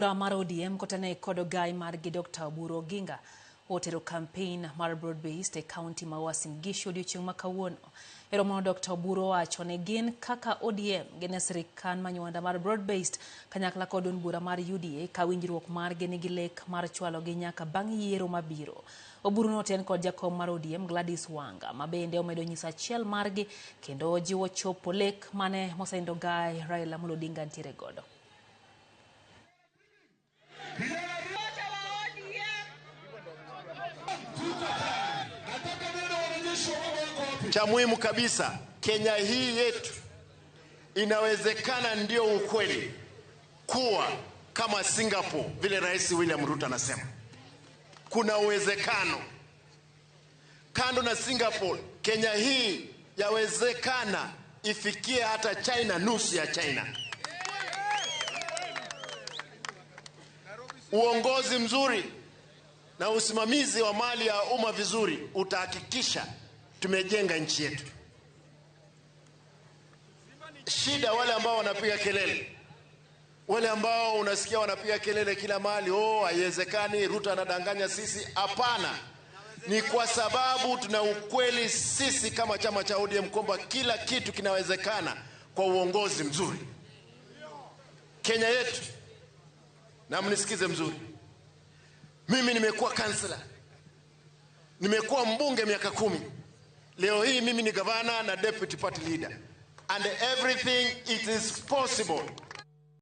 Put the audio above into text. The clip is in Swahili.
Mar ODM kotane kodo gai mar gi Dr. Oburu Oginga otero campaign mar broad-based e county ma Uasin Gishu odiochieng' ma kawuono. Eromo Dr. Oburu owacho ne gin kaka ODM gene sirikal manywanda mar broad-based kanyakla kod bura mar UDA ka winjruok mar gene gi lek mar chwalo gi nyaka bang' yiero mabiro. Oburu noten kod jakom mar ODM Gladys Wanga ma bende omedo nyisa achiel margi kendo jiwo chopo lek mane mosendo gai Raila Amolo Odinga ntiere godo. Cha muhimu kabisa, Kenya hii yetu inawezekana, ndio ukweli, kuwa kama Singapore vile Rais William Ruto anasema. Kuna uwezekano. Kando na Singapore, Kenya hii yawezekana ifikie hata China, nusu ya China. Uongozi mzuri na usimamizi wa mali ya umma vizuri utahakikisha tumejenga nchi yetu. Shida wale ambao wanapiga kelele, wale ambao unasikia wanapiga kelele kila mahali, haiwezekani, Ruto anadanganya sisi. Hapana, ni kwa sababu tuna ukweli sisi kama chama cha ODM kwamba kila kitu kinawezekana kwa uongozi mzuri. Kenya yetu, na mnisikize mzuri, mimi nimekuwa kansela, nimekuwa mbunge miaka 10. Leo hii mimi ni gavana na deputy party leader. And everything it is possible